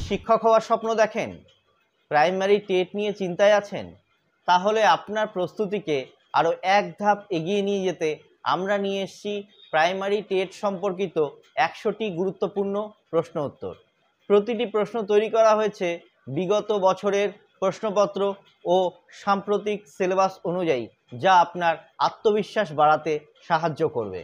শিক্ষক হওয়ার স্বপ্ন দেখেন, প্রাইমারি টেট নিয়ে চিন্তায় আছেন, তাহলে আপনার প্রস্তুতিকে আরও এক ধাপ এগিয়ে নিয়ে যেতে আমরা নিয়ে এসেছি প্রাইমারি টেট সম্পর্কিত 100টি গুরুত্বপূর্ণ প্রশ্ন উত্তর। প্রতিটি প্রশ্ন তৈরি করা হয়েছে বিগত বছরের প্রশ্নপত্র ও সাম্প্রতিক সিলেবাস অনুযায়ী, যা আপনার আত্মবিশ্বাস বাড়াতে সাহায্য করবে।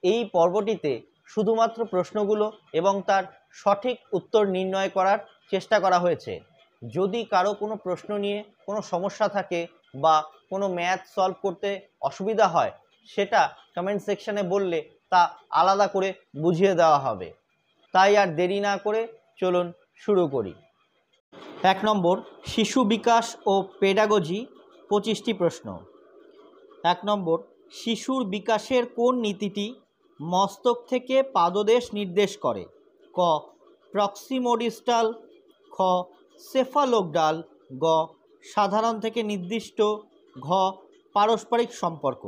এই পর্বটিতে শুধুমাত্র প্রশ্নগুলো এবং তার সঠিক উত্তর নির্ণয় করার চেষ্টা করা হয়েছে। যদি কারো কোনো প্রশ্ন নিয়ে কোনো সমস্যা থাকে বা কোনো ম্যাথ সলভ করতে অসুবিধা হয়, সেটা কমেন্ট সেকশানে বললে তা আলাদা করে বুঝিয়ে দেওয়া হবে। তাই আর দেরি না করে চলুন শুরু করি। 1 নম্বর, শিশু বিকাশ ও পেডাগজি, 25টি প্রশ্ন। 1 নম্বর, শিশুর বিকাশের কোন নীতিটি মস্তক থেকে পাদদেশ নির্দেশ করে? ক প্রক্সিমোডিস্টাল, খ সেফালোগডাল, গ সাধারণ থেকে নির্দিষ্ট, ঘ পারস্পরিক সম্পর্ক।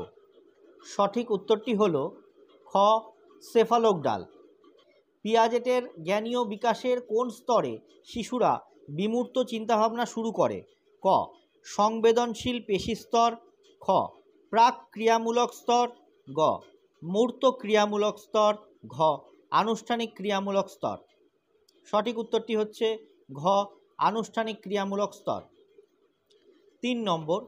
সঠিক উত্তরটি হল খ সেফালোগডাল। পিয়াজেটের জ্ঞানীয় বিকাশের কোন স্তরে শিশুরা বিমূর্ত চিন্তাভাবনা শুরু করে? ক সংবেদনশীল পেশি স্তর, খ প্রাক ক্রিয়ামূলক স্তর, গ মূর্ত ক্রিয়ামূলক স্তর, ঘ আনুষ্ঠানিক ক্রিয়ামূলক স্তর। সঠিক উত্তরটি হচ্ছে ঘ আনুষ্ঠানিক ক্রিয়ামূলক স্তর। 3 নম্বর,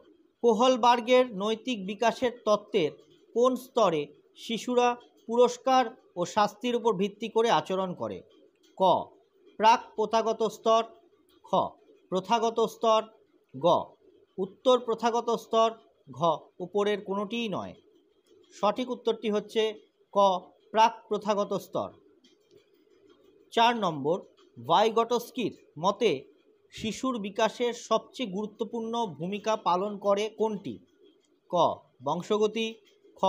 কোহলবার্গের নৈতিক বিকাশের তত্ত্বের কোন স্তরে শিশুরা পুরস্কার ও শাস্তির উপর ভিত্তি করে আচরণ করে? ক প্রাক প্রথাগত স্তর, খ প্রথাগত স্তর, গ উত্তর প্রথাগত স্তর, ঘ উপরের কোনোটিই নয়। সঠিক উত্তরটি হচ্ছে ক প্রাক প্রথাগত স্তর। 4 নম্বর, ভাইগটস্কির মতে শিশুর বিকাশের সবচেয়ে গুরুত্বপূর্ণ ভূমিকা পালন করে কোনটি? ক বংশগতি, খ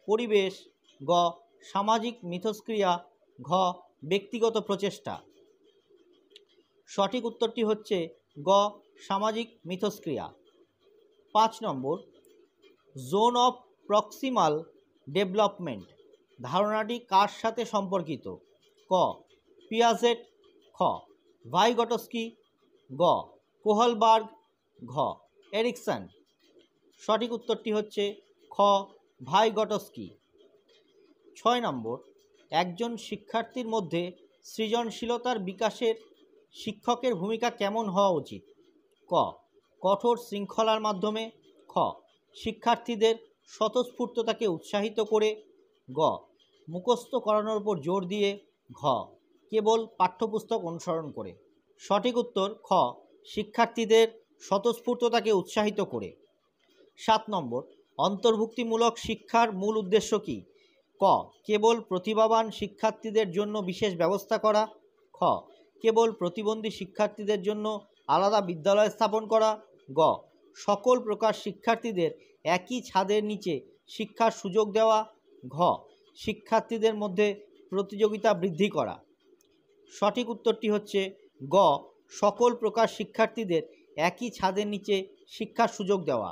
পরিবেশ, গ সামাজিক মিথস্ক্রিয়া, ঘ ব্যক্তিগত প্রচেষ্টা। সঠিক উত্তরটি হচ্ছে গ সামাজিক মিথস্ক্রিয়া। 5 নম্বর, জোন অফ প্রক্সিমাল ডেভেলপমেন্ট ধারণাটি কার সাথে সম্পর্কিত? ক পিয়াজেট, খ ভাইগটস্কি, গ কোহলবার্গ, ঘ এরিকসন। সঠিক উত্তরটি হচ্ছে খ ভাইগটস্কি। 6 নম্বর, একজন শিক্ষার্থীর মধ্যে সৃজনশীলতার বিকাশের শিক্ষকের ভূমিকা কেমন হওয়া উচিত? ক কঠোর শৃঙ্খলার মাধ্যমে, খ শিক্ষার্থীদের স্বতঃস্ফূর্ততাকে উৎসাহিত করে, গ মুখস্থ করানোর উপর জোর দিয়ে, ঘ কেবল পাঠ্যপুস্তক অনুসরণ করে। সঠিক উত্তর খ শিক্ষার্থীদের স্বতঃস্ফূর্ততাকে উৎসাহিত করে। 7 নম্বর, অন্তর্ভুক্তিমূলক শিক্ষার মূল উদ্দেশ্য কী? ক কেবল প্রতিভাবান শিক্ষার্থীদের জন্য বিশেষ ব্যবস্থা করা, খ কেবল প্রতিবন্ধী শিক্ষার্থীদের জন্য আলাদা বিদ্যালয় স্থাপন করা, গ সকল প্রকার শিক্ষার্থীদের একই ছাদের নিচে শিক্ষার সুযোগ দেওয়া, ঘ শিক্ষার্থীদের মধ্যে প্রতিযোগিতা বৃদ্ধি করা। সঠিক উত্তরটি হচ্ছে গ সকল প্রকার শিক্ষার্থীদের একই ছাদের নিচে শিক্ষার সুযোগ দেওয়া।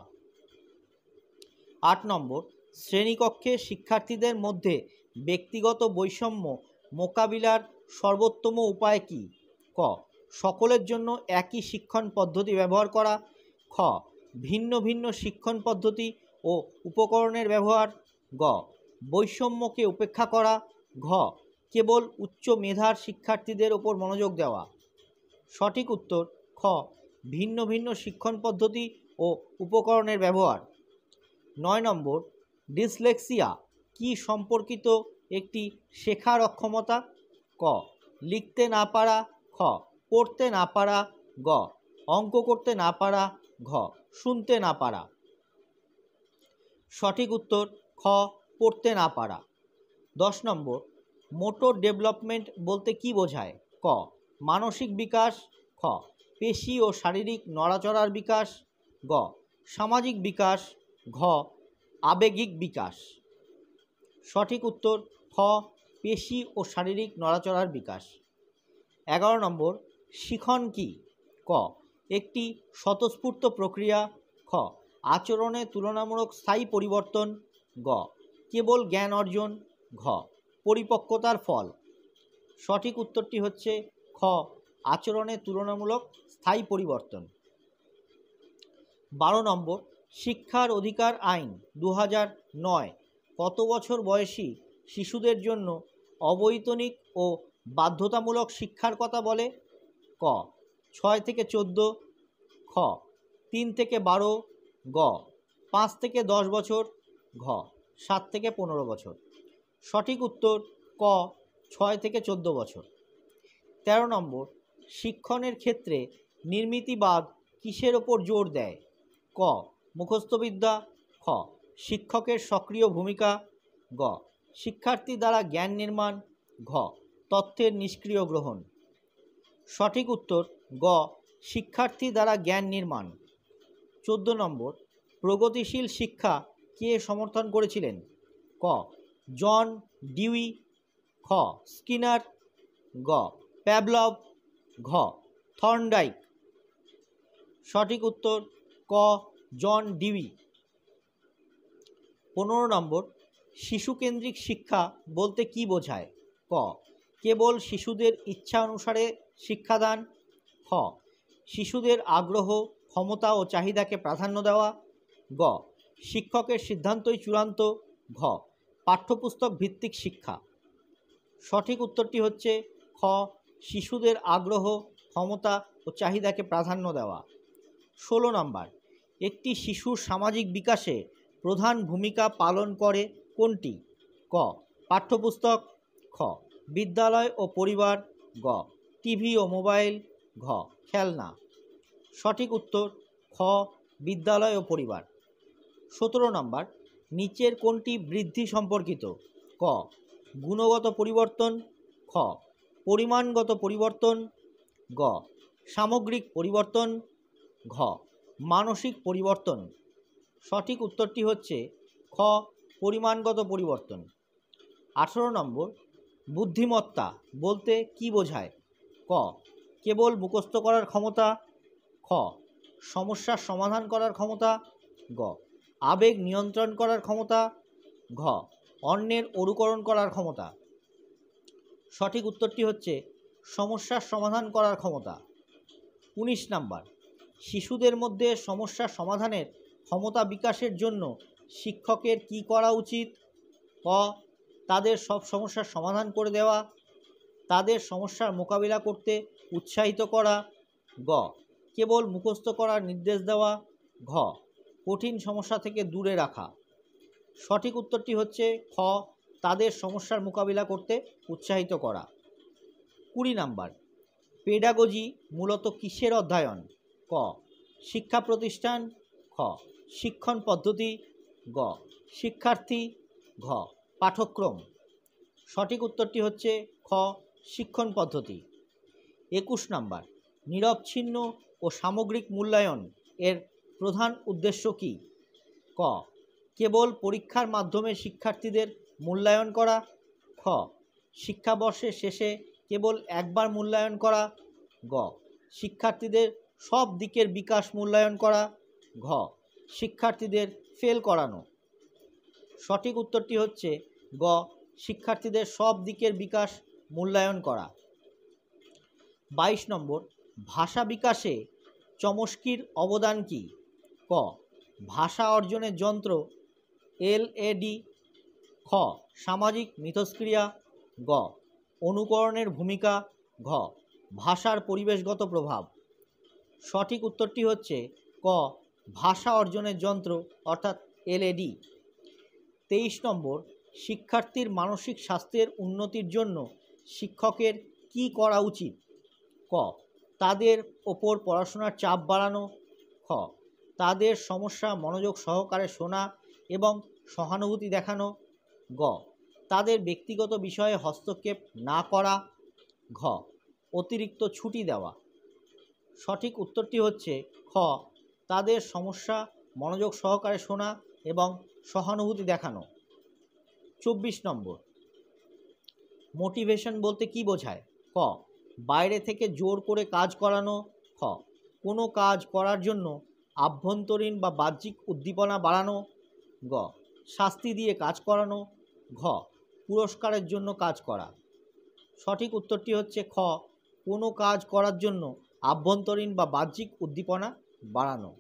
8 নম্বর, শ্রেণীকক্ষে শিক্ষার্থীদের মধ্যে ব্যক্তিগত বৈষম্য মোকাবিলার সর্বোত্তম উপায় কী? ক সকলের জন্য একই শিক্ষণ পদ্ধতি ব্যবহার করা, খ ভিন্ন ভিন্ন শিক্ষণ পদ্ধতি ও উপকরণের ব্যবহার, গ বৈষম্যকে উপেক্ষা করা, ঘ কেবল উচ্চ মেধার শিক্ষার্থীদের ওপর মনোযোগ দেওয়া। সঠিক উত্তর খ ভিন্ন ভিন্ন শিক্ষণ পদ্ধতি ও উপকরণের ব্যবহার। 9 নম্বর, ডিসলেক্সিয়া কি সম্পর্কিত একটি শেখার অক্ষমতা? ক লিখতে না পারা, খ পড়তে না পারা, গ অঙ্ক করতে না পারা, ঘ শুনতে না পারা। সঠিক উত্তর খ পড়তে না পারা। 10 নম্বর, মোটর ডেভেলপমেন্ট বলতে কি বোঝায়? ক মানসিক বিকাশ, খ পেশি ও শারীরিক নড়াচড়ার বিকাশ, গ সামাজিক বিকাশ, ঘ আবেগিক বিকাশ। সঠিক উত্তর খ পেশি ও শারীরিক নড়াচড়ার বিকাশ। 11 নম্বর, শিখন কি? ক একটি স্বতঃস্ফূর্ত প্রক্রিয়া, খ আচরণে তুলনামূলক স্থায়ী পরিবর্তন, গ কেবল জ্ঞান অর্জন, ঘ পরিপক্কতার ফল। সঠিক উত্তরটি হচ্ছে খ আচরণে তুলনামূলক স্থায়ী পরিবর্তন। 12 নম্বর, শিক্ষার অধিকার আইন 2009 কত বছর বয়সী শিশুদের জন্য অবৈতনিক ও বাধ্যতামূলক শিক্ষার কথা বলে? ক 6 থেকে 14, খ 3 থেকে 12, গ 5 থেকে 10 বছর, ঘ 7 থেকে 15 বছর। সঠিক উত্তর ক 6 থেকে 14 বছর। 13 নম্বর, শিক্ষণের ক্ষেত্রে নির্মিতিবাদ কিসের ওপর জোর দেয়? ক মুখস্থবিদ্যা, খ শিক্ষকের সক্রিয় ভূমিকা, গ শিক্ষার্থী দ্বারা জ্ঞান নির্মাণ, ঘ তথ্যের নিষ্ক্রিয় গ্রহণ। সঠিক উত্তর গ শিক্ষার্থী দ্বারা জ্ঞান নির্মাণ। 14 নম্বর, প্রগতিশীল শিক্ষা কে সমর্থন করেছিলেন? ক জন ডিউই, খ স্কিনার, গ প্যাভলভ, ঘ থর্নডাইক। সঠিক উত্তর ক জন ডিউই। 15 নম্বর, শিশুকেন্দ্রিক শিক্ষা বলতে কি বোঝায়? ক কেবল শিশুদের ইচ্ছা অনুসারে শিক্ষাদান, খ শিশুদের আগ্রহ, ক্ষমতা ও চাহিদাকে প্রাধান্য দেওয়া, গ শিক্ষকের সিদ্ধান্তই চূড়ান্ত, ঘ পাঠ্যপুস্তক ভিত্তিক শিক্ষা। সঠিক উত্তরটি হচ্ছে খ শিশুদের আগ্রহ, ক্ষমতা ও চাহিদাকে প্রাধান্য দেওয়া। 16 নম্বর, একটি শিশুর সামাজিক বিকাশে প্রধান ভূমিকা পালন করে কোনটি? ক পাঠ্যপুস্তক, খ বিদ্যালয় ও পরিবার, গ টিভি ও মোবাইল, ঘ খেলনা। সঠিক উত্তর খ বিদ্যালয় ও পরিবার। 17 নম্বর, নিচের কোনটি বৃদ্ধি সম্পর্কিত? ক গুণগত পরিবর্তন, খ পরিমাণগত পরিবর্তন, গ সামগ্রিক পরিবর্তন, ঘ মানসিক পরিবর্তন। সঠিক উত্তরটি হচ্ছে খ পরিমাণগত পরিবর্তন। 18 নম্বর, বুদ্ধিমত্তা বলতে কি বোঝায়? ক কেবল মুখস্থ করার ক্ষমতা, খ সমস্যার সমাধান করার ক্ষমতা, গ আবেগ নিয়ন্ত্রণ করার ক্ষমতা, ঘ অন্যের অনুকরণ করার ক্ষমতা। সঠিক উত্তরটি হচ্ছে সমস্যার সমাধান করার ক্ষমতা। 19 নম্বর, শিশুদের মধ্যে সমস্যার সমাধানের ক্ষমতা বিকাশের জন্য শিক্ষকের কি করা উচিত? ক তাদের সব সমস্যার সমাধান করে দেওয়া, তাদের সমস্যার মোকাবিলা করতে উৎসাহিত করা, গ কেবল মুখস্থ করার নির্দেশ দেওয়া, ঘ কঠিন সমস্যা থেকে দূরে রাখা। সঠিক উত্তরটি হচ্ছে খ তাদের সমস্যার মোকাবিলা করতে উৎসাহিত করা। 20 নম্বর, পেডাগজি মূলত কিসের অধ্যয়ন? ক শিক্ষা প্রতিষ্ঠান, খ শিক্ষণ পদ্ধতি, গ শিক্ষার্থী, ঘ পাঠ্যক্রম। সঠিক উত্তরটি হচ্ছে খ শিক্ষণ পদ্ধতি। 21 নম্বর, নিরবচ্ছিন্ন ও সামগ্রিক মূল্যায়ন এর প্রধান উদ্দেশ্য কী? ক কেবল পরীক্ষার মাধ্যমে শিক্ষার্থীদের মূল্যায়ন করা, খ শিক্ষাবর্ষের শেষে কেবল একবার মূল্যায়ন করা, গ শিক্ষার্থীদের সব দিকের বিকাশ মূল্যায়ন করা, ঘ শিক্ষার্থীদের ফেল করানো। সঠিক উত্তরটি হচ্ছে গ শিক্ষার্থীদের সব দিকের বিকাশ মূল্যায়ন করা। 22 নম্বর, ভাষা বিকাশে চমস্কির অবদান কী? ক ভাষা অর্জনের যন্ত্র এলএডি, খ সামাজিক মিথস্ক্রিয়া, গ অনুকরণের ভূমিকা, ঘ ভাষার পরিবেশগত প্রভাব। সঠিক উত্তরটি হচ্ছে ক ভাষা অর্জনের যন্ত্র অর্থাৎ এলএডি। 23 নম্বর, শিক্ষার্থীর মানসিক স্বাস্থ্যের উন্নতির জন্য শিক্ষকের কি করা উচিত? ক তাদের ওপর পড়াশোনার চাপ বাড়ানো, খ তাদের সমস্যা মনোযোগ সহকারে শোনা এবং সহানুভূতি দেখানো, গ তাদের ব্যক্তিগত বিষয়ে হস্তক্ষেপ না করা, ঘ অতিরিক্ত ছুটি দেওয়া। সঠিক উত্তরটি হচ্ছে খ তাদের সমস্যা মনোযোগ সহকারে শোনা এবং সহানুভূতি দেখানো। 24 নম্বর, মোটিভেশন বলতে কি বোঝায়? ক বাইরে থেকে জোর করে কাজ করানো, খ কোনো কাজ করার জন্য আভ্যন্তরীণ বা বাহ্যিক উদ্দীপনা বাড়ানো, গ শাস্তি দিয়ে কাজ করানো, ঘ পুরস্কারের জন্য কাজ করা। সঠিক উত্তরটি হচ্ছে খ কোনো কাজ করার জন্য আভ্যন্তরীণ বা বাহ্যিক উদ্দীপনা বাড়ানো।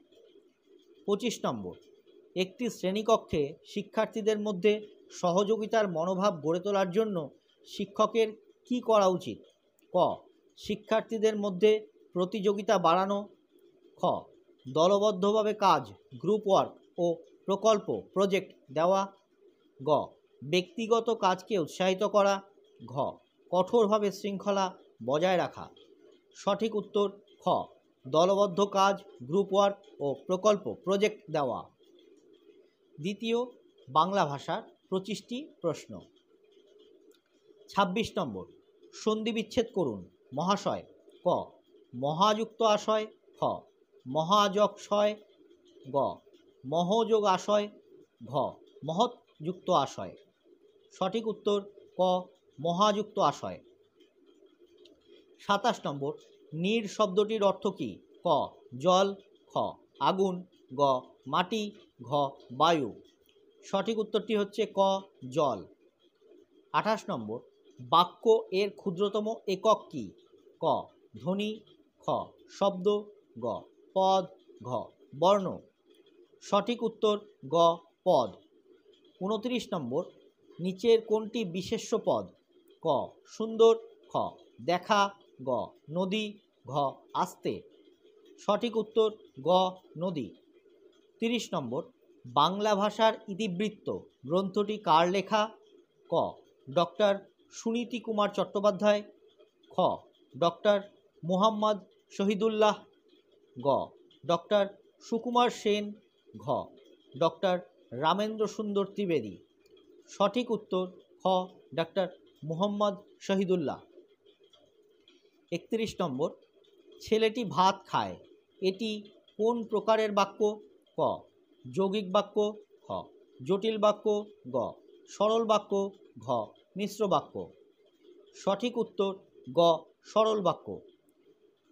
25 নম্বর, একটি শ্রেণীকক্ষে শিক্ষার্থীদের মধ্যে সহযোগিতার মনোভাব গড়ে তোলার জন্য শিক্ষকের কী করা উচিত? ক, শিক্ষার্থীদের মধ্যে প্রতিযোগিতা বাড়ানো। খ, দলবদ্ধভাবে কাজ, গ্রুপ ওয়ার্ক ও প্রকল্প, প্রজেক্ট দেওয়া। গ, ব্যক্তিগত কাজকে উৎসাহিত করা। ঘ, কঠোরভাবে শৃঙ্খলা বজায় রাখা। সঠিক উত্তর খ, দলবদ্ধ কাজ, গ্রুপ ওয়ার্ক ও প্রকল্প, প্রজেক্ট দেওয়া। দ্বিতীয় বাংলা ভাষার 25টি প্রশ্ন। 26 নম্বর, সন্ধি বিচ্ছেদ করুন। মহাশয়। ক, মহাযুক্ত আশয়। খ, মহাযশয়। গ, মহযোগ আশয়। ঘ, মহৎ যুক্ত আশয়। সঠিক উত্তর ক, মহাযুক্ত আশয়। 27 নম্বর, নীর শব্দটির অর্থ কী? ক, জল। খ, আগুন। গ, মাটি। ঘ, বায়ু। সঠিক উত্তরটি হচ্ছে ক, জল। 28 নম্বর, বাক্য এর ক্ষুদ্রতম একক কী? ক, ধ্বনি। খ, শব্দ। গ, পদ। ঘ, বর্ণ। সঠিক উত্তর গ, পদ। 29 নম্বর, নিচের কোনটি বিশেষ্য পদ? ক, সুন্দর। খ, দেখা। গ, নদী। ঘ, আস্তে। সঠিক উত্তর গ, নদী। 30 নম্বর, বাংলা ভাষার ইতিবৃত্ত গ্রন্থটি কার লেখা? ক, ডক্টর সুনীতি কুমার চট্টোপাধ্যায়। খ, ডক্টর মুহাম্মদ শহীদুল্লাহ। গ, ডক্টর সুকুমার সেন। ঘ, ডক্টর রামেন্দ্র সুন্দর ত্রিবেদী। সঠিক উত্তর খ, ডক্টর মুহাম্মদ শহীদুল্লাহ। 31 নম্বর, ছেলেটি ভাত খায়, এটি কোন প্রকারের বাক্য? ক, যৌগিক বাক্য। খ, জটিল বাক্য। গ, সরল বাক্য। ঘ, মিশ্র বাক্য। সঠিক উত্তর গ, সরল বাক্য।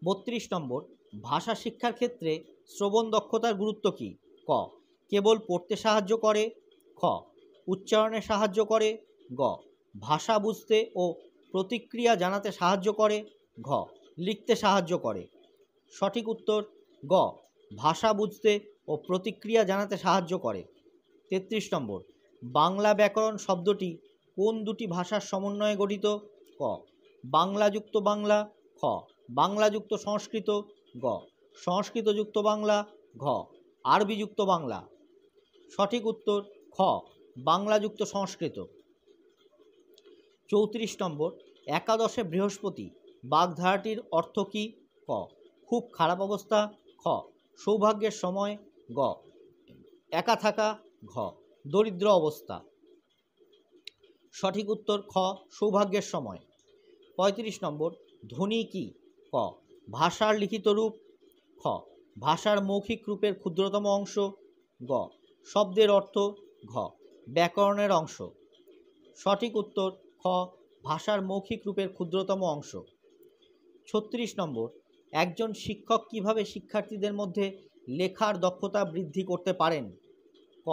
32 নম্বর, ভাষা শিক্ষার ক্ষেত্রে শ্রবণ দক্ষতার গুরুত্ব কী? ক, কেবল পড়তে সাহায্য করে। খ, উচ্চারণে সাহায্য করে। গ, ভাষা বুঝতে ও প্রতিক্রিয়া জানাতে সাহায্য করে। ঘ, লিখতে সাহায্য করে। সঠিক উত্তর গ, ভাষা বুঝতে ও প্রতিক্রিয়া জানাতে সাহায্য করে। 33 নম্বর, বাংলা ব্যাকরণ শব্দটি কোন দুটি ভাষার সমন্বয়ে গঠিত? ক, বাংলাযুক্ত বাংলা। খ, বাংলাযুক্ত সংস্কৃত। গ, সংস্কৃতযুক্ত বাংলা। ঘ, আরবিযুক্ত বাংলা। সঠিক উত্তর খ, বাংলাযুক্ত সংস্কৃত। 34 নম্বর, একাদশে বৃহস্পতি বাগধারাটির অর্থ কী? ক, খুব খারাপ অবস্থা। খ, সৌভাগ্যের সময়। গ, একা থাকা। ঘ, দরিদ্র অবস্থা। সঠিক উত্তর খ, সৌভাগ্যের সময়। 35 নম্বর, ধ্বনি কী? ক, ভাষার লিখিত রূপ। খ, ভাষার মৌখিক রূপের ক্ষুদ্রতম অংশ। গ, শব্দের অর্থ। ঘ, ব্যাকরণের অংশ। সঠিক উত্তর খ, ভাষার মৌখিক রূপের ক্ষুদ্রতম অংশ। 36 নম্বর, একজন শিক্ষক কিভাবে শিক্ষার্থীদের মধ্যে লেখার দক্ষতা বৃদ্ধি করতে পারেন? ক,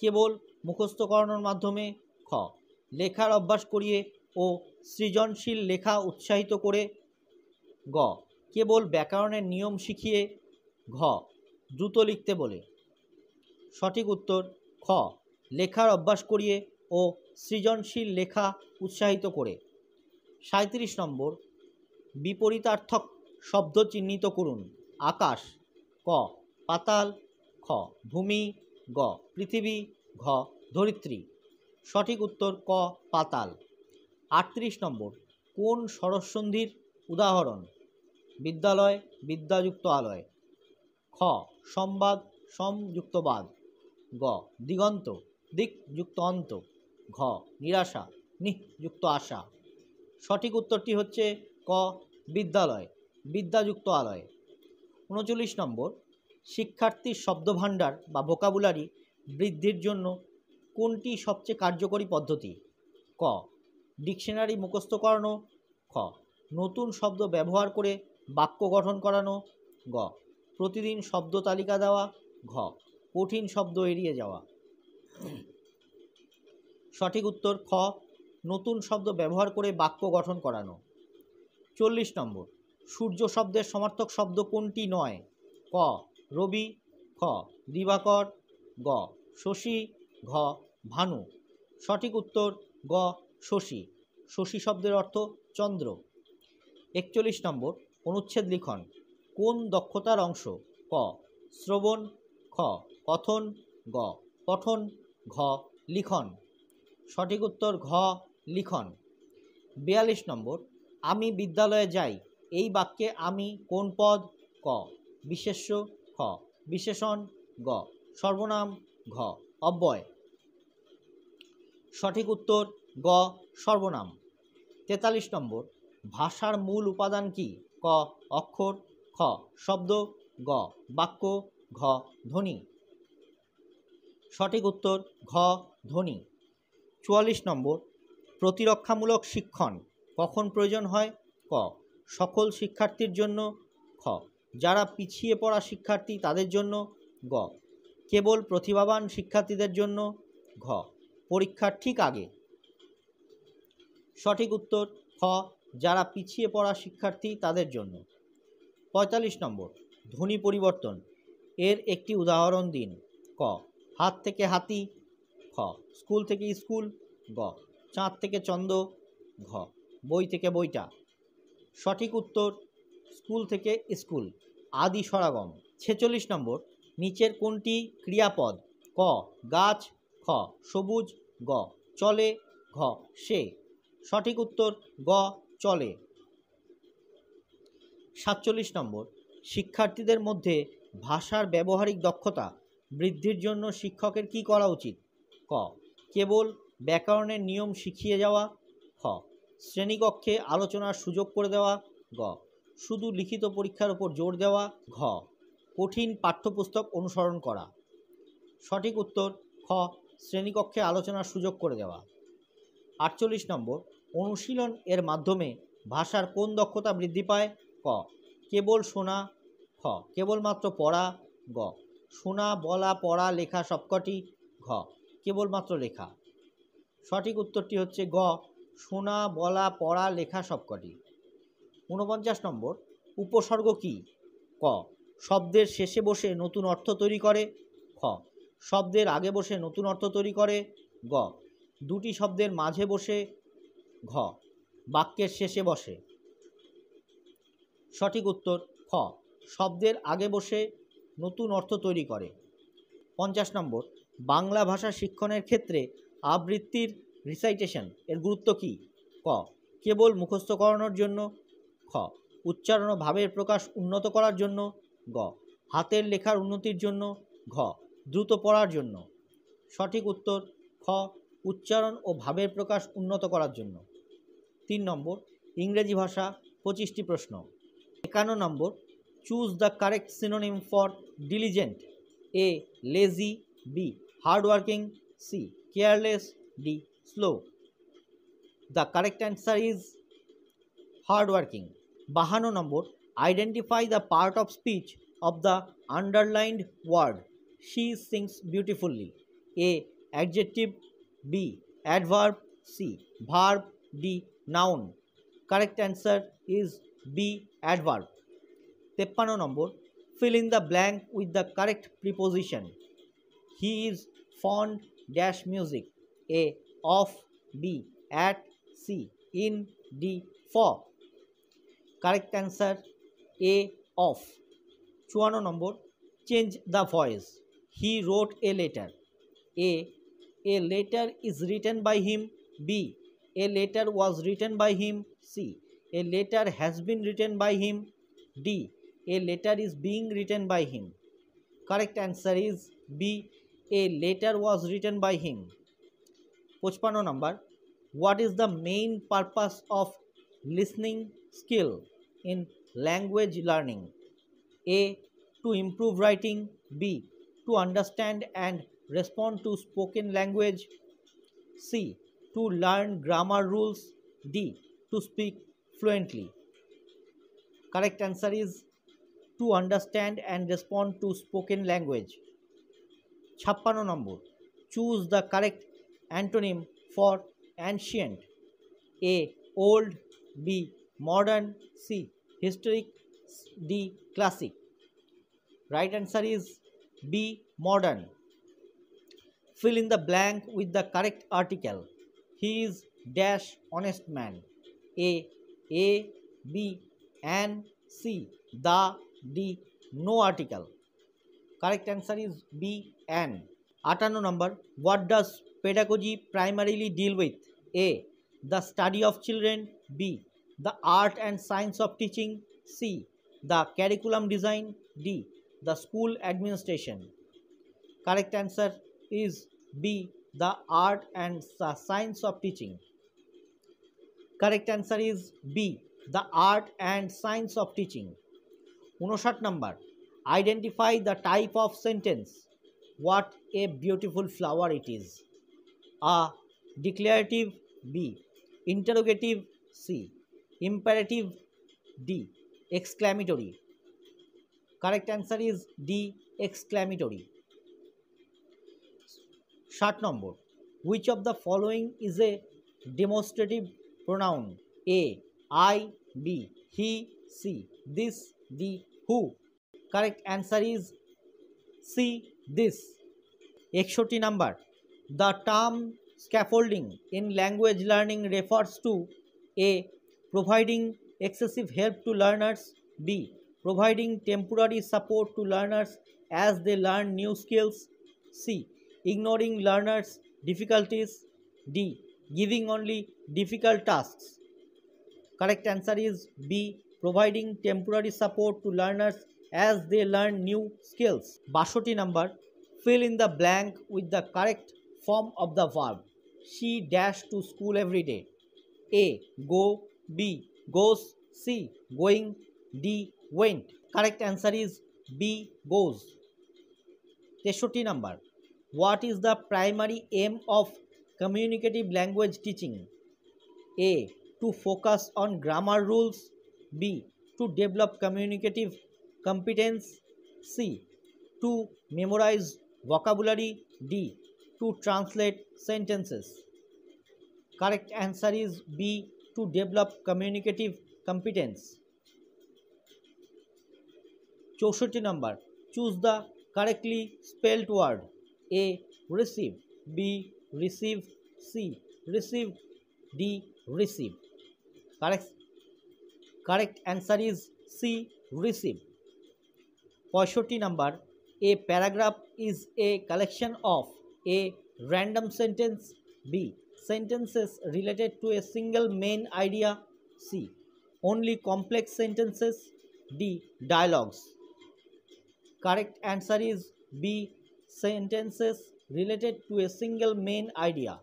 কেবল মুখস্থ করানোর মাধ্যমে। খ, লেখার অভ্যাস করিয়ে ও সৃজনশীল লেখা উৎসাহিত করে। গ, কেবল ব্যাকরণের নিয়ম শিখিয়ে। ঘ, দ্রুত লিখতে বলে। সঠিক উত্তর খ, লেখার অভ্যাস করিয়ে ও সৃজনশীল লেখা উৎসাহিত করে। 37 নম্বর, বিপরীতার্থক শব্দ চিহ্নিত করুন। আকাশ। ক, পাতাল। খ, ভূমি। গ, পৃথিবী। ঘ, ধরিত্রী। সঠিক উত্তর ক, পাতাল। 38 নম্বর, কোন স্বরসন্ধির উদাহরণ? বিদ্যালয়, বিদ্যাযুক্ত আলয়। খ, সংবাদ, সমযুক্ত বাদ। গ, দিগন্ত, দিক যুক্ত অন্ত। ঘ, নিরাশা, নিযুক্ত আশা। সঠিক উত্তরটি হচ্ছে ক, বিদ্যালয়, বিদ্যাযুক্ত আলয়। 39 নম্বর, শিক্ষার্থীর শব্দভাণ্ডার বা ভোকাবুলারি বৃদ্ধির জন্য কোনটি সবচেয়ে কার্যকরী পদ্ধতি? ক, ডিকশনারি মুখস্থ করানো। খ, নতুন শব্দ ব্যবহার করে বাক্য গঠন করানো। গ, প্রতিদিন শব্দ তালিকা দেওয়া। ঘ, কঠিন শব্দ এড়িয়ে যাওয়া। সঠিক উত্তর খ, নতুন শব্দ ব্যবহার করে বাক্য গঠন করানো। 40 নম্বর, সূর্য শব্দের সমার্থক শব্দ কোনটি নয়? ক রবি, খ দিবাকর, গ শশী, ঘ ভানু। সঠিক উত্তর গ শশী। শশী শব্দের অর্থ চন্দ্র। 41 নম্বর, অনুচ্ছেদ লিখন কোন দক্ষতার অংশ? ক শ্রবণ, খ কথন, গ পঠন, ঘ লিখন। সঠিক উত্তর ঘ লিখন। 42 নম্বর, আমি বিদ্যালয়ে যাই এই বাক্যে আমি কোন পদ? ক বিশেষ্য, খ বিশেষণ, গ সর্বনাম, ঘ অব্যয়। সঠিক উত্তর গ সর্বনাম। 43 নম্বর, ভাষার মূল উপাদান কি? ক অক্ষর, খ শব্দ, গ বাক্য, ঘ ধ্বনি। সঠিক উত্তর ঘ ধ্বনি। 44 নম্বর, প্রতিরক্ষামূলক শিক্ষণ কখন প্রয়োজন হয়? ক সকল শিক্ষার্থীর জন্য, খ যারা পিছিয়ে পড়া শিক্ষার্থী তাদের জন্য, গ কেবল প্রতিভাবান শিক্ষার্থীদের জন্য, ঘ পরীক্ষার ঠিক আগে। সঠিক উত্তর খ যারা পিছিয়ে পড়া শিক্ষার্থী তাদের জন্য। 45 নম্বর, ধ্বনি পরিবর্তন এর একটি উদাহরণ দিন। ক হাত থেকে হাতি, খ স্কুল থেকে স্কুল, গ চাঁদ থেকে চন্দ্র, ঘ বই থেকে বইটা। সঠিক উত্তর স্কুল থেকে স্কুল, আদি সরাগম। 46 নম্বর, নিচের কোনটি ক্রিয়াপদ? ক গাছ, খ সবুজ, গ চলে, ঘ সে। সঠিক উত্তর গ চলে। 47 নম্বর, শিক্ষার্থীদের মধ্যে ভাষার ব্যবহারিক দক্ষতা বৃদ্ধির জন্য শিক্ষকের কি করা উচিত? ক কেবল ব্যাকরণের নিয়ম শিখিয়ে যাওয়া, খ শ্রেণীকক্ষে আলোচনার সুযোগ করে দেওয়া, গ শুধু লিখিত পরীক্ষার উপর জোর দেওয়া, ঘ কঠিন পাঠ্যপুস্তক অনুসরণ করা। সঠিক উত্তর খ শ্রেণীকক্ষে আলোচনার সুযোগ করে দেওয়া। 48 নম্বর, অনুশীলন এর মাধ্যমে ভাষার কোন দক্ষতা বৃদ্ধি পায়? ক কেবল শোনা, খ কেবলমাত্র পড়া, গ শোনা বলা পড়া লেখা সবকটি, ঘ কেবলমাত্র লেখা। সঠিক উত্তরটি হচ্ছে গ শোনা বলা পড়া লেখা সবকটি। 49 নম্বর, উপসর্গ কি? ক শব্দের শেষে বসে নতুন অর্থ তৈরি করে, খ শব্দের আগে বসে নতুন অর্থ তৈরি করে, গ দুটি শব্দের মাঝে বসে, ঘ বাক্যের শেষে বসে। সঠিক উত্তর খ শব্দের আগে বসে নতুন অর্থ তৈরি করে। 50 নম্বর, বাংলা ভাষা শিক্ষণের ক্ষেত্রে আবৃত্তির রিসাইটেশন এর গুরুত্ব কী? ক কেবল মুখস্থ করানোর জন্য, খ উচ্চারণ ও ভাবের প্রকাশ উন্নত করার জন্য, গ হাতের লেখার উন্নতির জন্য, ঘ দ্রুত পড়ার জন্য। সঠিক উত্তর খ উচ্চারণ ও ভাবের প্রকাশ উন্নত করার জন্য। 3 নম্বর, ইংরেজি ভাষা 25টি প্রশ্ন। 51 number, choose the correct synonym for diligent. A lazy, B hardworking, C careless, D slow. The correct answer is hardworking. 52 number, identify the part of speech of the underlined word she sings beautifully. A adjective, B adverb, C verb, D noun. Correct answer is B adverb. 53 number, fill in the blank with the correct preposition. He is fond dash music. A of, B at, C in, D for. Correct answer A of. 54 number, change the voice. He wrote a letter. A letter is written by him. B a letter was written by him. C a letter has been written by him. D a letter is being written by him. Correct answer is B a letter was written by him. 55 number, what is the main purpose of listening skill in language learning? A to improve writing. B to understand and respond to spoken language. C to learn grammar rules. D to speak fluently. Correct answer is to understand and respond to spoken language. 56 number, choose the correct antonym for ancient. A old, B modern, C. historic, D. classic. Right answer is B. modern. Fill in the blank with the correct article. He is dash honest man. A. A, B, an, C. the, D. no article. Correct answer is B. an. 58 number. What does pedagogy primarily deal with? A. the study of children. B. the art and science of teaching. C. the curriculum design. D. the school administration. Correct answer is B. the art and the science of teaching. Correct answer is B. the art and science of teaching. 59 number. Identify the type of sentence. What a beautiful flower it is. A. declarative. B. interrogative. C. imperative. D. exclamatory. Correct answer is D. exclamatory. 60 number. Which of the following is a demonstrative pronoun? A. I. B. he. C. this. D. who. Correct answer is C. this. 61 number. The term scaffolding in language learning refers to A. providing excessive help to learners. B. providing temporary support to learners as they learn new skills. C. ignoring learners' difficulties. D. giving only difficult tasks. Correct answer is B. providing temporary support to learners as they learn new skills. 62 number. Fill in the blank with the correct form of the verb. She dashed to school every day. A. go. B. goes. C. going. D. went. Correct answer is B. goes. 63 number. What is the primary aim of communicative language teaching? A. to focus on grammar rules. B. to develop communicative competence. C. to memorize vocabulary. D. to translate sentences. Correct answer is B. to develop communicative competence. 64 number. Choose the correctly spelled word. A. receive. B. receive. C. received. D. receive. Correct answer is C. receive. 65 number. A paragraph is a collection of A. random sentence. B. sentences related to a single main idea. C. only complex sentences. D. dialogues. Correct answer is B. sentences related to a single main idea.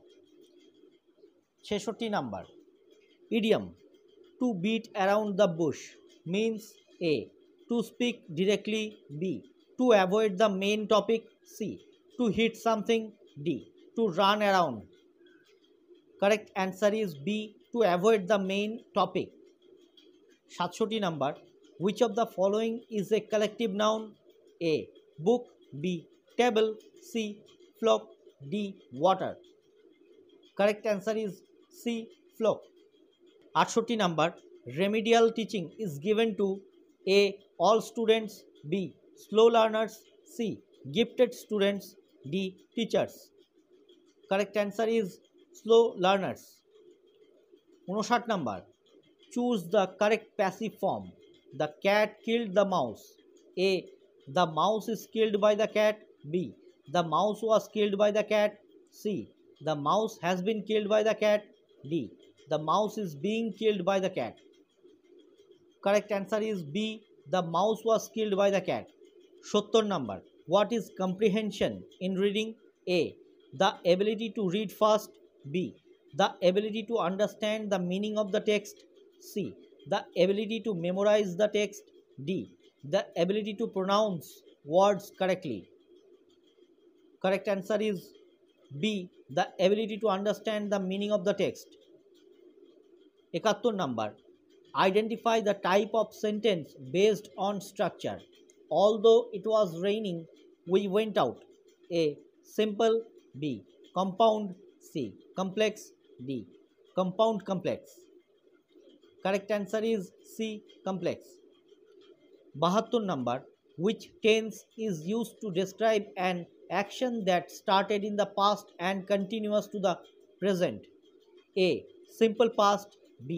66 number. Idiom. To beat around the bush means A. to speak directly. B. to avoid the main topic. C. to hit something. D. to run around. Correct answer is B. to avoid the main topic. 67 number. Which of the following is a collective noun? A. book. B. table. C. flock. D. water. Correct answer is C. flock. 68 number. Remedial teaching is given to A. all students. B. slow learners. C. gifted students. D. teachers. Correct answer is slow learners. 59 number. Choose the correct passive form. The cat killed the mouse. A. the mouse is killed by the cat. B. the mouse was killed by the cat. C. the mouse has been killed by the cat. D. the mouse is being killed by the cat. Correct answer is B. the mouse was killed by the cat. 70 number. What is comprehension in reading? A. the ability to read fast. B. the ability to understand the meaning of the text. C. the ability to memorize the text. D. the ability to pronounce words correctly. Correct answer is B. the ability to understand the meaning of the text. 71 number. Identify the type of sentence based on structure. Although it was raining, we went out. A. simple. B. compound. C. complex. D. compound complex. Correct answer is C, complex. 72 number, which tense is used to describe an action that started in the past and continues to the present? A. Simple past. B.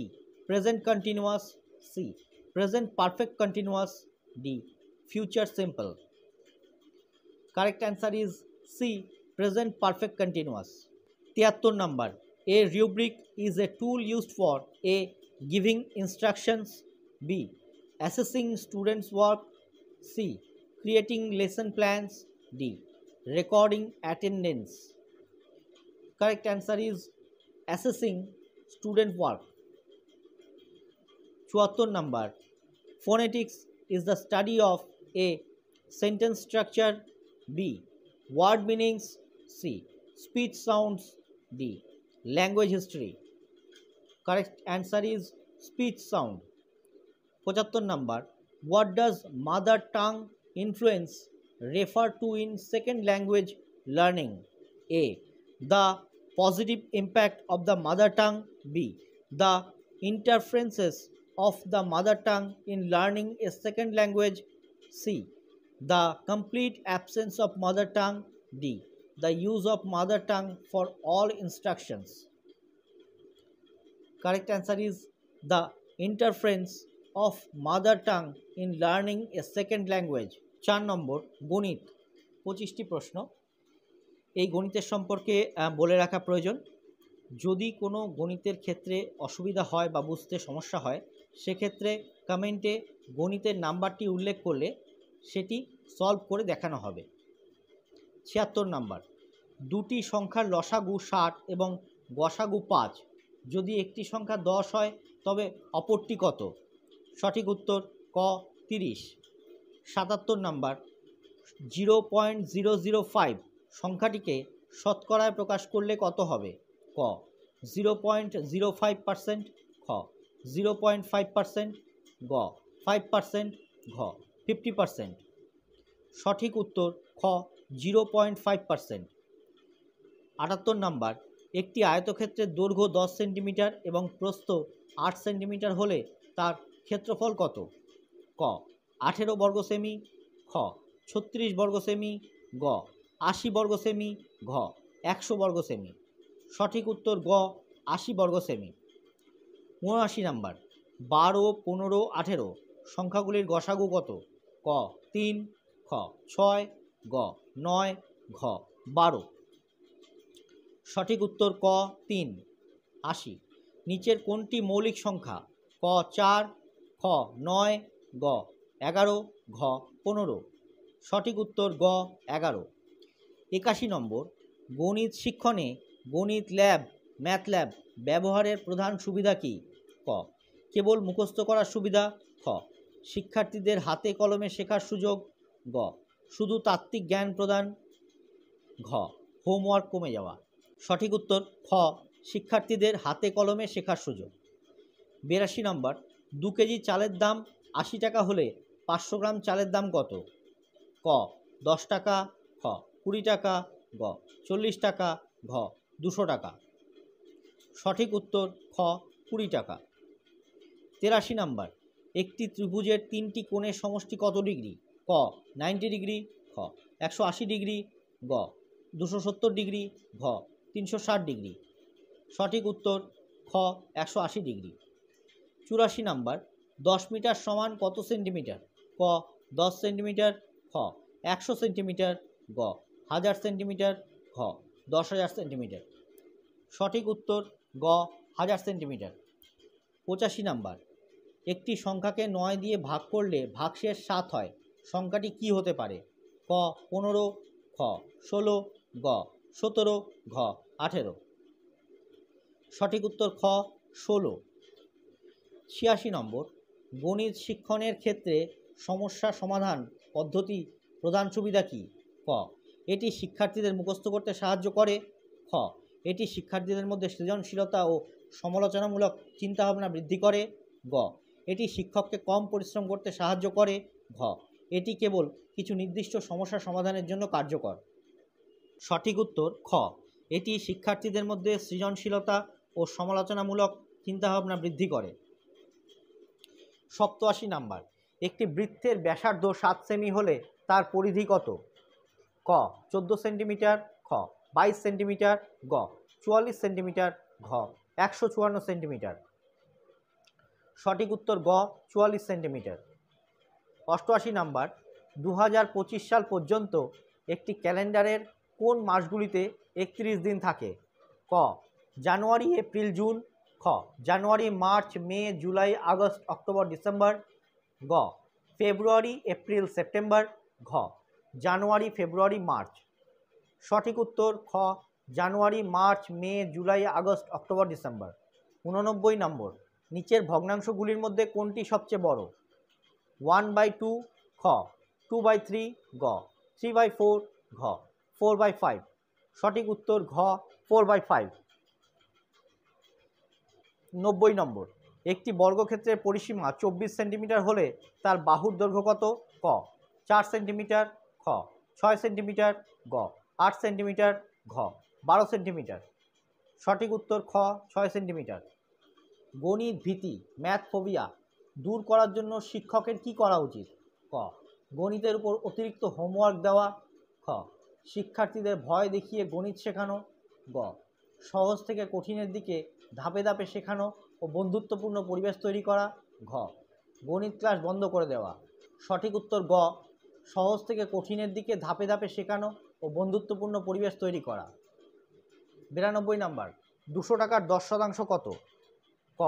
Present continuous. C. Present perfect continuous. D. Future simple. Correct answer is C. Present perfect continuous. 73 number, a rubric is a tool used for A. Giving instructions. B. Assessing students' work. C. Creating lesson plans. D. Recording attendance. Correct answer is assessing student work. 74 number, phonetics is the study of A. Sentence structure. B. Word meanings. C. Speech sounds. D. Language history. Correct answer is speech sound. 75 number, what does mother tongue influence refer to in second language learning? A. The positive impact of the mother tongue. B. The interferences of the mother tongue in learning a second language. C. The complete absence of mother tongue. D. The use of mother tongue for all instructions. Correct answer is the interference of mother tongue in learning a second language. 4 নম্বর, গণিত, 25টি প্রশ্ন। এই গণিতের সম্পর্কে বলে রাখা প্রয়োজন। যদি কোনো গণিতের ক্ষেত্রে অসুবিধা হয় বা বুঝতে সমস্যা হয়, সেক্ষেত্রে কমেন্টে গণিতের নাম্বারটি উল্লেখ করলে সেটি সলভ করে দেখানো হবে। 76 নাম্বার, দুটি সংখ্যার লসাগু 60 এবং গসাগু 5। যদি একটি সংখ্যা 10 হয় তবে অপরটি কত? সঠিক উত্তর ক 30। 77 নাম্বার, 0.005 সংখ্যাটিকে শতকরায় প্রকাশ করলে কত হবে? ক 0.05%, খ 0.5%, গ 5%, ঘ 50%। সঠিক উত্তর খ 0.5%। 78 নাম্বার, একটি আয়তক্ষেত্রের দৈর্ঘ্য 10 সেন্টিমিটার এবং প্রস্থ 8 সেন্টিমিটার হলে তার ক্ষেত্রফল কত? ক 18 বর্গ সেমি, খ 36 বর্গ সেমি, গ 80 বর্গ সেমি, ঘ 100 বর্গ সেমি। সঠিক উত্তর গ 80 বর্গ সেমি। 79 নাম্বার, 12, 15, 18 সংখ্যাগুলির গসাগু কত? ক 3, খ 6, গ 9, ঘ 12। সঠিক উত্তর ক 3, 80। নিচের কোনটি মৌলিক সংখ্যা? ক 4, খ 9, গ 11, ঘ 15। সঠিক উত্তর গ 11। 81 নম্বর, গণিত শিক্ষণে গণিত ল্যাব, ম্যাথ ল্যাব ব্যবহারের প্রধান সুবিধা কী? ক কেবল মুখস্থ করার সুবিধা, খ শিক্ষার্থীদের হাতে কলমে শেখার সুযোগ, গ শুধু তাত্ত্বিক জ্ঞান প্রদান, ঘ হোমওয়ার্ক কমে যাওয়া। সঠিক উত্তর খ শিক্ষার্থীদের হাতে কলমে শেখার সুযোগ। 82 নম্বর, 2 কেজি চালের দাম 80 টাকা হলে 500 গ্রাম চালের দাম কত? ক 10 টাকা, খ 20 টাকা, গ 40 টাকা, ঘ 200 টাকা। সঠিক উত্তর খ 20 টাকা। 83 নম্বর, একটি ত্রিভুজের 3টি কোণের সমষ্টি কত ডিগ্রি? ক 90 ডিগ্রি, খ 180 ডিগ্রি, গ 270 ডিগ্রি, ঘ 360 ডিগ্রি। সঠিক উত্তর খ 180 ডিগ্রি। 84 নম্বর, 10 মিটার সমান কত সেন্টিমিটার? ক 10 সেন্টিমিটার, খ 100 সেন্টিমিটার, গ 1000 সেন্টিমিটার, ঘ 10,000 সেন্টিমিটার। সঠিক উত্তর গ 1000 সেন্টিমিটার। 85 নম্বর, একটি সংখ্যাকে 9 দিয়ে ভাগ করলে ভাগশেষ 7 হয়, সংখ্যাটি কি হতে পারে? ক 15, খ 16, গ 17, ঘ 18। সঠিক উত্তর খ 16। 86 নম্বর, গণিত শিক্ষণের ক্ষেত্রে সমস্যা সমাধান পদ্ধতি প্রধান সুবিধা কী? ক এটি শিক্ষার্থীদের মুখস্থ করতে সাহায্য করে, খ এটি শিক্ষার্থীদের মধ্যে সৃজনশীলতা ও সমালোচনামূলক চিন্তাভাবনা বৃদ্ধি করে, গ এটি শিক্ষককে কম পরিশ্রম করতে সাহায্য করে, ঘ এটি কেবল কিছু নির্দিষ্ট সমস্যা সমাধানের জন্য কার্যকর। সঠিক উত্তর খ এটি শিক্ষার্থীদের মধ্যে সৃজনশীলতা ও সমালোচনামূলক চিন্তাভাবনা বৃদ্ধি করে। 87 নাম্বার, একটি বৃত্তের ব্যাসার্ধ 7 সেমি হলে তার পরিধি কত? ক 14 সেন্টিমিটার, খ 22 সেন্টিমিটার, গ 44 সেন্টিমিটার, ঘ 154 সেন্টিমিটার। সঠিক উত্তর গ 44 সেন্টিমিটার। 88 নাম্বার, 2025 সাল পর্যন্ত একটি ক্যালেন্ডারের কোন মাসগুলিতে 31 দিন থাকে? ক জানুয়ারি, এপ্রিল, জুন, খ জানুয়ারি, মার্চ, মে, জুলাই, আগস্ট, অক্টোবর, ডিসেম্বর, গ ফেব্রুয়ারি, এপ্রিল, সেপ্টেম্বর, ঘ জানুয়ারি, ফেব্রুয়ারি, মার্চ। সঠিক উত্তর খ জানুয়ারি, মার্চ, মে, জুলাই, আগস্ট, অক্টোবর, ডিসেম্বর। 89 নম্বর, নিচের ভগ্নাংশগুলির মধ্যে কোনটি সবচেয়ে বড়? 1/2, খ 2/3, গ 3/4, ঘ 4/5। সঠিক উত্তর ঘ 4/5। 90 নম্বর, একটি বর্গক্ষেত্রের পরিসীমা 24 সেন্টিমিটার হলে তার বাহুর দৈর্ঘ্য কত? ক 4 সেন্টিমিটার, খ 6 সেন্টিমিটার, গ 8 সেন্টিমিটার, ঘ 12 সেন্টিমিটার। সঠিক উত্তর খ 6 সেন্টিমিটার। গণিত ভীতি, ম্যাথ ফোবিয়া দূর করার জন্য শিক্ষকের কি করা উচিত? ক গণিতের উপর অতিরিক্ত হোমওয়ার্ক দেওয়া, খ শিক্ষার্থীদের ভয় দেখিয়ে গণিত শেখানো, গ সহজ থেকে কঠিনের দিকে ধাপে ধাপে শেখানো ও বন্ধুত্বপূর্ণ পরিবেশ তৈরি করা, ঘ গণিত ক্লাস বন্ধ করে দেওয়া। সঠিক উত্তর গ সহজ থেকে কঠিনের দিকে ধাপে ধাপে শেখানো ও বন্ধুত্বপূর্ণ পরিবেশ তৈরি করা। 92 নাম্বার, 200 টাকার 10% কত? ক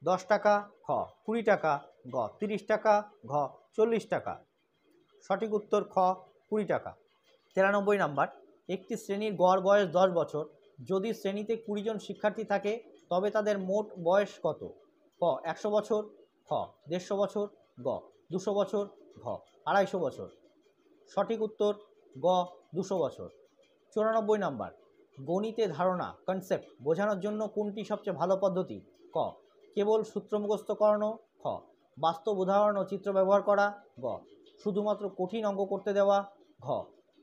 10 টাকা, খ 20 টাকা, গ 30 টাকা, ঘ 40 টাকা। সঠিক উত্তর খ 20 টাকা। 93 নাম্বার, একটি শ্রেণীর গড় বয়স 10 বছর। যদি শ্রেণীতে 20 জন শিক্ষার্থী থাকে তবে তাদের মোট বয়স কত? ক 100 বছর, খ 150 বছর, গ 200 বছর, ঘ 250 বছর। সঠিক উত্তর গ 200 বছর। 94 নাম্বার, গণিতে ধারণা কনসেপ্ট বোঝানোর জন্য কোনটি সবচেয়ে ভালো পদ্ধতি? ক কেবল সূত্র মুখস্থ করানো, খ বাস্তব উদাহরণ ও চিত্র ব্যবহার করা, গ শুধুমাত্র কঠিন অঙ্ক করতে দেওয়া, ঘ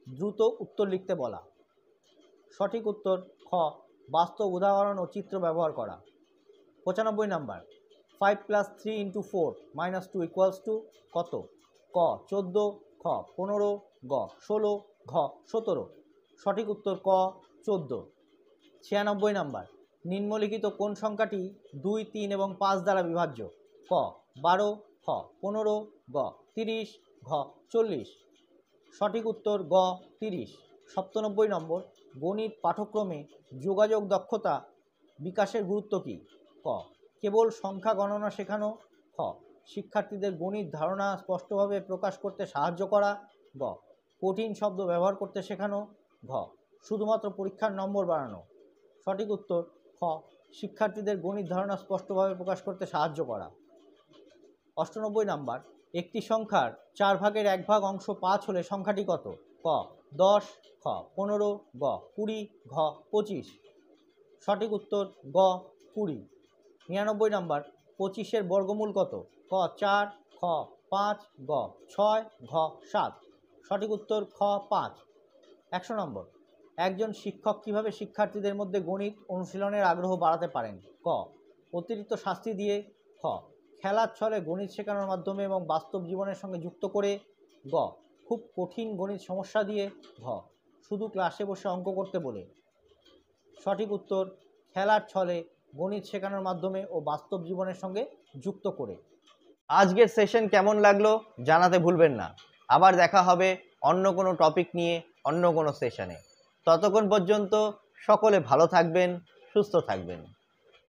দ্রুত উত্তর লিখতে বলা। সঠিক উত্তর খ বাস্তব উদাহরণ ও চিত্র ব্যবহার করা। 95 নাম্বার, 5 + 3 × 4 - 2 = কত? ক 14, খ 15, গ 16, ঘ 17। সঠিক উত্তর ক 14। 96 নাম্বার, নিম্নলিখিত কোন সংখ্যাটি 2, 3 এবং 5 দ্বারা বিভাজ্য? ক 12, খ 15, গ 30, ঘ 40। সঠিক উত্তর গ 30। 97 নম্বর, গণিত পাঠ্যক্রমে যোগাযোগ দক্ষতা বিকাশের গুরুত্ব কী? ক কেবল সংখ্যা গণনা শেখানো, খ শিক্ষার্থীদের গণিত ধারণা স্পষ্টভাবে প্রকাশ করতে সাহায্য করা, গ কঠিন শব্দ ব্যবহার করতে শেখানো, ঘ শুধুমাত্র পরীক্ষার নম্বর বাড়ানো। সঠিক উত্তর খ শিক্ষার্থীদের গণিত ধারণা স্পষ্টভাবে প্রকাশ করতে সাহায্য করা। 98 নাম্বার, একটি সংখ্যার 4/1 অংশ 5 হলে সংখ্যাটি কত? ক 10, খ 15, গ 20, ঘ 25। সঠিক উত্তর গ 20। 99 নাম্বার, 25-এর বর্গমূল কত? ক 4, খ 5, গ 6, ঘ 7। সঠিক উত্তর খ 5। 100 নম্বর, একজন শিক্ষক কিভাবে শিক্ষার্থীদের মধ্যে গণিত অনুশীলনের আগ্রহ বাড়াতে পারেন? ক অতিরিক্ত শাস্তি দিয়ে, খ খেলার ছলে গণিত শেখানোর মাধ্যমে এবং বাস্তব জীবনের সঙ্গে যুক্ত করে, গ খুব কঠিন গণিত সমস্যা দিয়ে, ঘ শুধু ক্লাসে বসে অঙ্ক করতে বলে। সঠিক উত্তর খেলার ছলে গণিত শেখানোর মাধ্যমে ও বাস্তব জীবনের সঙ্গে যুক্ত করে। আজকের সেশন কেমন লাগলো জানাতে ভুলবেন না। আবার দেখা হবে অন্য কোনো টপিক নিয়ে অন্য কোনো সেশনে। ততক্ষণ পর্যন্ত সকলে ভালো থাকবেন, সুস্থ থাকবেন।